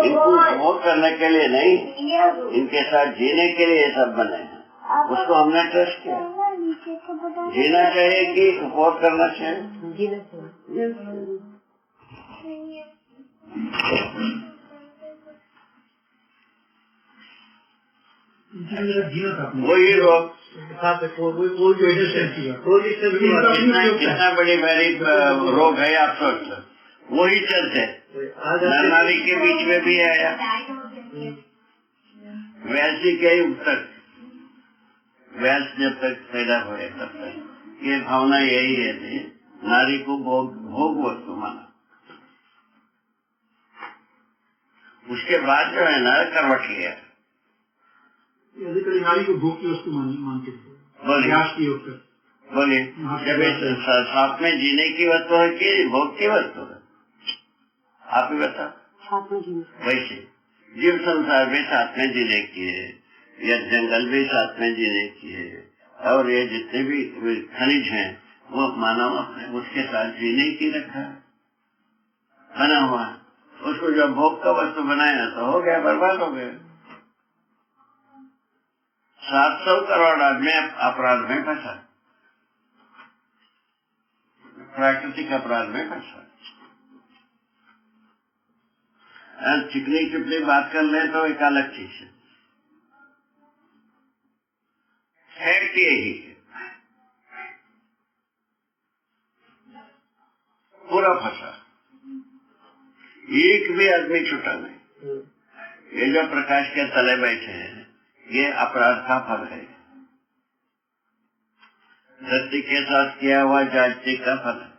इनको उपभोग करने के लिए नहीं, इनके साथ जीने के लिए सब बने हैं। उसको हमने ट्रस्ट किया। जीना चाहिए कि उपभोग करना चाहिए? जीना चाहिए। वही लोग कितना बड़ी बड़ी रोग है आप सोच लो, वही चलते नारी के बीच में भी आया, वैसी के युग तक, वैस जब तक पैदा हुए तब तक ये भावना यही रहती है, नारी को भोग वस्तु माना। उसके बाद जो है ना करवट लिया, नारी को भोग की वस्तु मानते हैं। बोलिए जब साथ में जीने की वस्तु है कि भोग की वस्तु है, आप ही बताओ। वैसे जीव संसार भी साथ में जीने की है, या जंगल भी साथ में जीने की है, और ये जितने भी खनिज हैं वो मानव उसके साथ जीने की रखा है, बना हुआ है। उसको जब भोग का वस्तु बनाया तो हो गया, बर्बाद हो गया। 700 करोड़ आदमी अपराध में फंसा, प्राकृतिक अपराध में फंसा। चिकनी चुपड़ी बात कर ले तो एक अलग चीज है, फैक्ट यही है, पूरा फंसा, एक भी आदमी छूटा नहीं। ये जो प्रकाश के तले बैठे हैं ये अपराध का फल है, धरती के साथ किया हुआ जाति का फल है।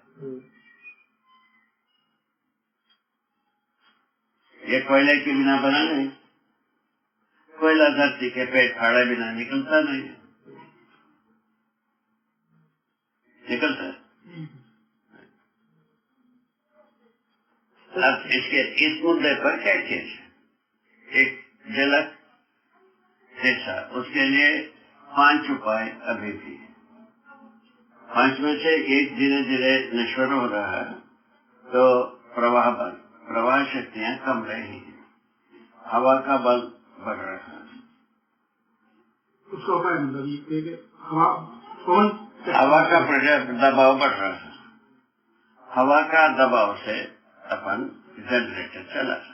ये कोयले के बिना बना नहीं, कोयला धरती के पेट फाड़े बिना निकलता नहीं, निकलता है। अब इसके इस मुद्दे पर क्या चीज है, एक झलक जैसा, उसके लिए 5 उपाय अभी भी, 5 में से एक धीरे धीरे नश्वर हो रहा है, तो प्रवाह बल, प्रवाह शक्तियां कम रही है, हवा का बल बढ़ रहा है। उसका उपाय मतलब हवा का दबाव बढ़ रहा है, हवा का दबाव से अपन जनरेटर चला सकते।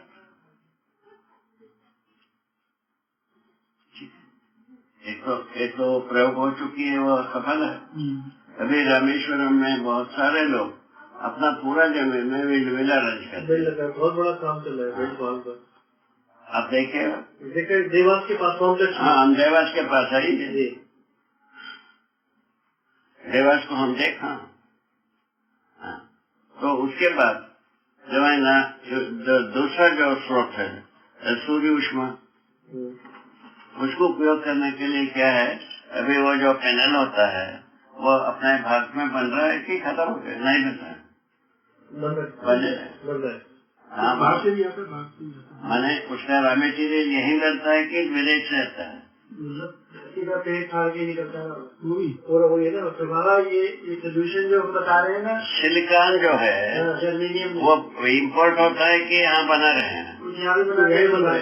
एक तो प्रयोग हो चुकी है, वो सफल है। अभी रामेश्वरम में बहुत सारे लोग अपना पूरा जमीन में विला रंज करते हैं, बहुत बड़ा काम चल रहा है। आप देखे देवास के पास कॉम्प्लेक्स। हाँ, हम देवास के पास आई है, देवास को हम देखा। हाँ, तो उसके बाद जो है ना, दूसरा जो स्रोत है सूर्य ऊष्मा, उसको उपयोग करने के लिए क्या है, अभी वो जो पैनल होता है वो अपने भाग में बन रहा है कि खत्म हो गया? नहीं बन रहा है, बन रहा है। हाँ, मैंने उसका रॉ मटेरियल यही बनता है कि विदेश से आता है, पेट फाड़ के निकलता है। और वो ये ना तुम्हारा ये सोल्यूशन जो बता रहे हैं ना, सिलिकॉन जो है जर्मेनियम, वो इम्पोर्ट होता है कि यहाँ बना रहे हैं? यही बन रहा है,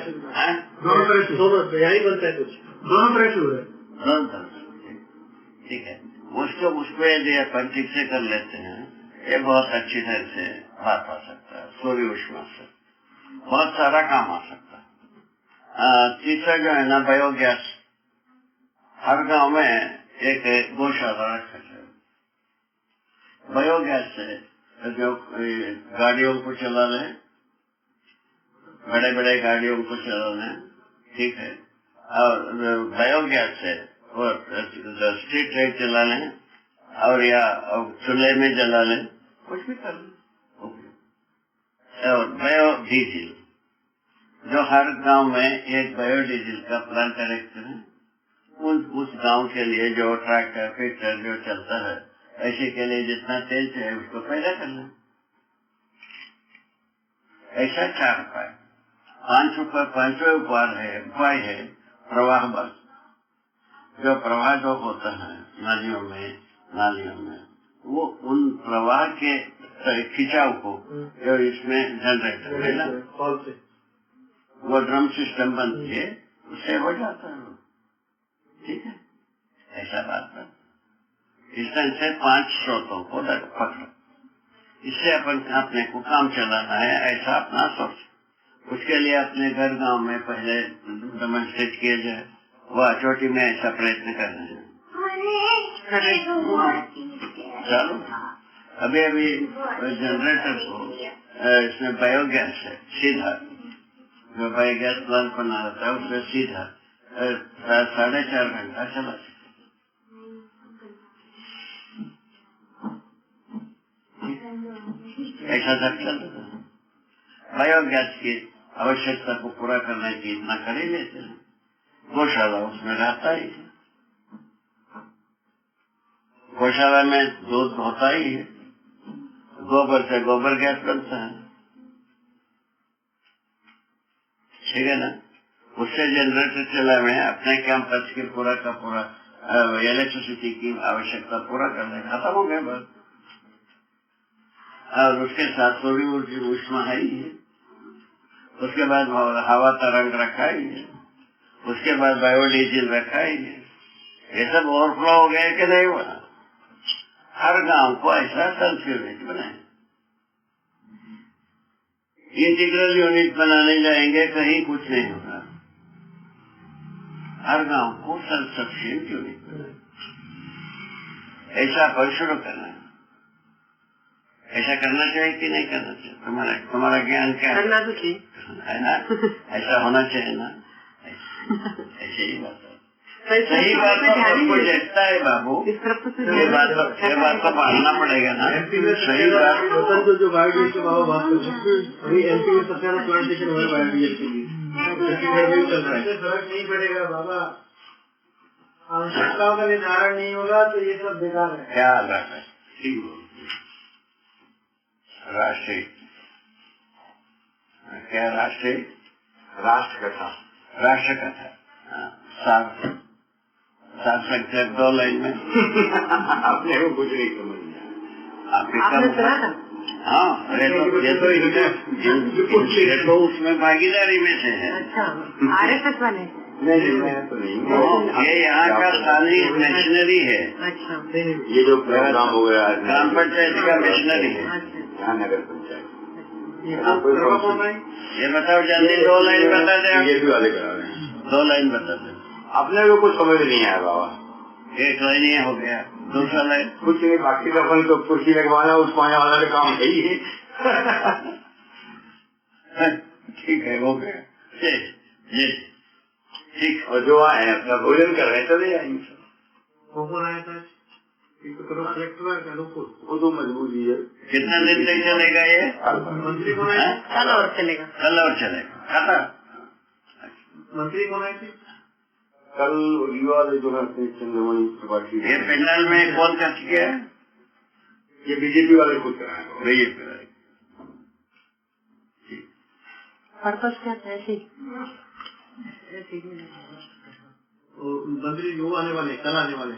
दोनों यही बनता है, कुछ दोनों तरह से हो रहा है, दोनों तरह से। ठीक है, उसको यदि अपन ठीक से कर लेते हैं, ये बहुत अच्छी तरह से बात आ सकता है, सूर्य ऊष्मा से बहुत सारा काम आ सकता है। तीसरा जो है ना, बायोगैस, हर गांव में एक गौशाला रखा है, बायोगैस से जो गाड़ियों को चला रहे, बड़े बड़े गाड़ियों को चला रहे, ठीक है, और बायोगैस से और स्ट्रीट लाइट चला लें, और या चूल्हे में जला लें, कुछ भी कर लें। और बायो डीजल, जो हर गांव में एक बायो डीजल का प्लांट करेक्ट करें, उस गांव के लिए जो ट्रैक्टर फिक्टर जो चलता है, ऐसे के लिए जितना तेल चाहिए उसको पैदा कर लें। ऐसा 4 उपाय, 5वें उपाय है प्रवाह बल। जो प्रवाह जो होता है नालियों में, वो उन प्रवाह के खिंचाव को जो इसमें जनरेटर है ना, वो ड्रम सिस्टम बनती है, उससे हो जाता है। ठीक है, ऐसा बात है। इस तरह से 5 स्रोतों को पकड़ो, इससे अपन अपने को काम चलाना है, ऐसा अपना सोच। उसके लिए अपने घर गांव में पहले डेमोन्स्ट्रेट किया जाए, वह चोटी में ऐसा प्रयत्न कर रहे हैं। चलो, अभी अभी जनरेटर को इसमें बायोगैस है, सीधा जो बायोगैस प्लांट बना रहता है उसमें सीधा 4.5 घंटा चला सकते। ऐसा सब चल रहा है। बायोगैस की आवश्यकता को पूरा करने की इतना कर ही लेते हैं, गौशाला उसमें रहता ही है, गौशाला में दूध होता ही है, गोबर से गोबर गैस बनता है, ठीक है ना। उससे जनरेटर चला में अपने कैंपस के पूरा का पूरा इलेक्ट्रिसिटी की आवश्यकता पूरा करने खत्म हो गया बस। और उसके साथ थोड़ी ऊर्जा ऊष्मा है ही है, उसके बाद हवा तरंग रखा ही है, उसके बाद बायोडीजल रखा ही है। ये सब ओवरफ्लो हो गया कि नहीं हुआ? हर गांव को ऐसा सेल्फ यूनिट बनाए, इंटीग्रल यूनिट बनाने जाएंगे कहीं कुछ नहीं होगा। हर गांव को सेल्फ सफिशिएंट यूनिट बनाए, ऐसा पर शुरू करना है। ऐसा करना चाहिए कि नहीं करना चाहिए? तुम्हारा ज्ञान क्या है? करना तो चाहिए, है ना? ऐसा होना चाहिए ना? ऐसे ही बात है। सही बात तो सबको देखता है बाबू, ये बात तो मानना पड़ेगा ना। सही बात जो बायोडीजल के बाबा बात करते हैं, अभी एमपी में सबसे ज्यादा प्लांटेशन हुआ है बायोडीजल के लिए, फर्क नहीं पड़ेगा बाबा। आवश्यकताओं का निर्धारण नहीं होगा तो ये सब बेकार है। क्या बात है? ठीक, राष्ट्रीय क्या राष्ट्रीय राष्ट्र कथा सात संख्यक 2 लाइन में अपने को कुछ नहीं समझ में आपने सुना था? हाँ, ये तो उसमें भागीदारी में से है। अच्छा, RSS वाले? नहीं, मैं तो नहीं। ये यहाँ का स्थानीय मिशनरी है। अच्छा, ये जो प्रोग्राम हो गया ग्राम पंचायत का मिशनरी है, अच्छा, नगर पंचायत। ये बताओ जल्दी 2 लाइन बता दे। ये भी वाले करा रहे हैं, 2 लाइन बता दे। अपने को कुछ समझ नहीं आया बाबा। 1 लाइन ही हो गया, दूसरा लाइन कुछ नहीं, बाकी का अपन तो कुर्सी लगवाना उसको आने वाला तो काम है ही है। ठीक है, हो गया जी, ठीक। और जो आए अपना भोजन कर रहे चले जाएंगे। कौन आया था? वो तो मजबूरी है। कितना दिन तक चलेगा ये? मंत्री कौन आए? कल और चलेगा। कल और चलेगा, खाता। मंत्री कौन आए थे? कल युवा जो है चंद्रमणि त्रिपाठी। ये पंडाल में कौन कर चुके हैं? ये बीजेपी वाले खुद कराए। बीजेपी वाले। पर्पस क्या था? ऐसे मंत्री जो आने वाले, कल आने वाले,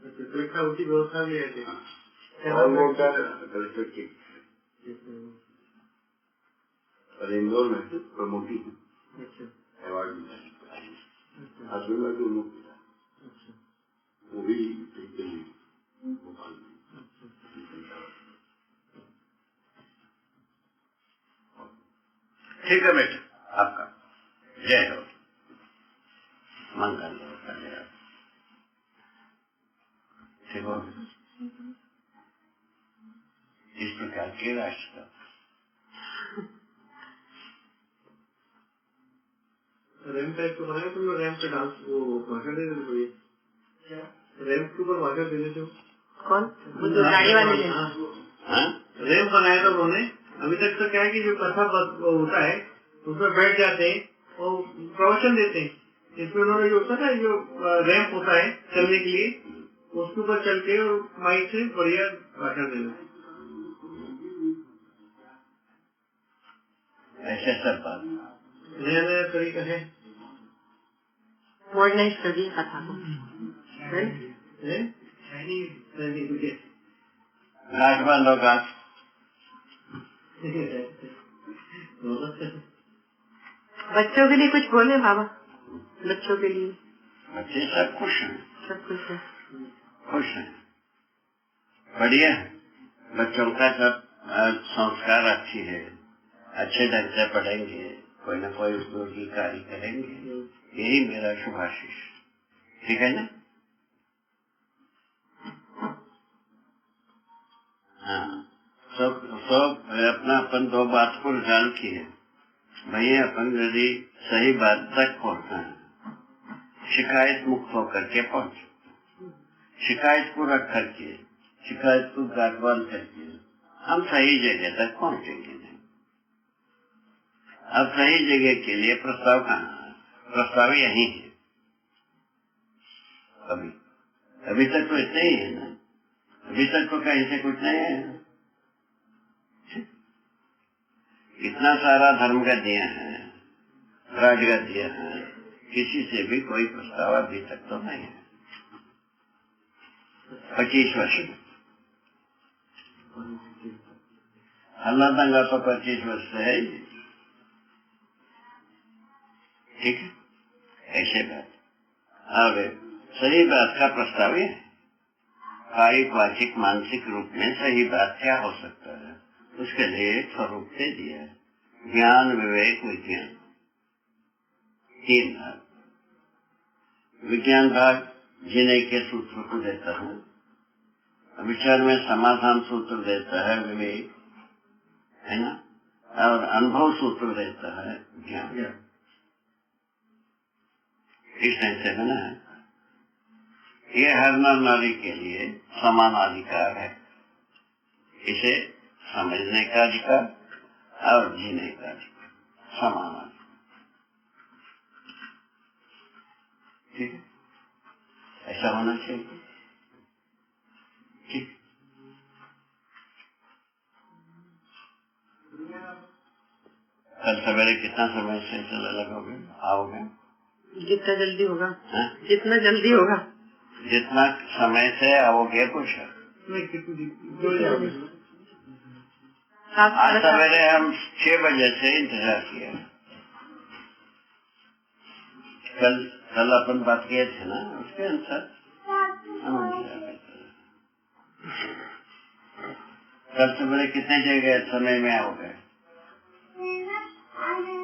सुरक्षा उसी व्यवस्था भी है। और इंदौर में प्रमोटी अवार्ड वो भी भोपाल में। ठीक है बेटा, आपका जय हो, मंगल हो। ठीक हो, इस प्रकार के राष्ट्र का रैम्प टाइप को बनाया तुम लोग, रैम्प पे डांस वो भाषण दे देते हो, क्या रैम्प के ऊपर भाषण दे देते हो? कौन? वो जो गाड़ी वाले हैं। रैम्प बनाया था उन्होंने। अभी तक तो क्या है कि जो कथा होता है उसमें बैठ जाते हैं और प्रवचन देते हैं। इसमें उन्होंने जो होता है जो रैम्प होता है चलने के लिए, उसके ऊपर चल के और माइक से बढ़िया भाषण देना। ऐसे सब बात नया नया तरीका है। मॉडर्नाइज कर दिया कथा को। गांठ बांधो गांठ। बच्चों के लिए कुछ बोले बाबा? बच्चों के लिए? बच्चे सब खुश हैं, सब कुछ है। खुश हैं, बढ़िया है। बच्चों का सब संस्कार अच्छी है, अच्छे ढंग से पढ़ेंगे, कोई न कोई उपयोगी कार्य करेंगे, यही मेरा शुभाशीष। ठीक है ना? हाँ, सब अपना अपन दो बात को ध्यान की है। भैया अपन यदि सही बात तक पहुंचना है, शिकायत मुक्त होकर के पहुंच, शिकायत को रख करके, शिकायत को गांठबांध करके हम सही जगह तक पहुंचेंगे नहीं। अब सही जगह के लिए प्रस्ताव कहाँ है? प्रस्ताव यही है। अभी तक तो इतना ही है ना, अभी तक तो कहीं से कुछ नहीं है। इतना सारा धर्म का दिया है, राज का दिया है, किसी से भी कोई प्रस्ताव अभी तक तो नहीं है। 25 वर्ष में हल्ला दंगा तो 25 वर्ष से है ही। ठीक है, ऐसे बात। अब सही बात का प्रस्ताव है, कायिक वाचिक मानसिक रूप में सही बात क्या हो सकता है, उसके लिए एक स्वरूप दे दिया है, ज्ञान विवेक विज्ञान, 3 भाग। विज्ञान भाग जीने के सूत्र को देता है, विचार में समाधान सूत्र देता है विवेक, है ना, और अनुभव सूत्र देता है ज्ञान। इस ढंग से बना है। ये हर नर नारी के लिए समान अधिकार है, इसे समझने का अधिकार और जीने का अधिकार, समान अधिकार। ठीक है, ऐसा होना चाहिए। ठीक, कल सवेरे कितना समय से चलने लगोगे, आओगे? जितना जल्दी होगा। है? जितना जल्दी होगा, जितना समय से आओगे कुछ। आज सवेरे हम 6 बजे से इंतजार किया। कल अपन बात किए थे ना, उसके अनुसार हम इंतजार करते हैं। कल सवेरे कितने जगह समय में आओगे? आगे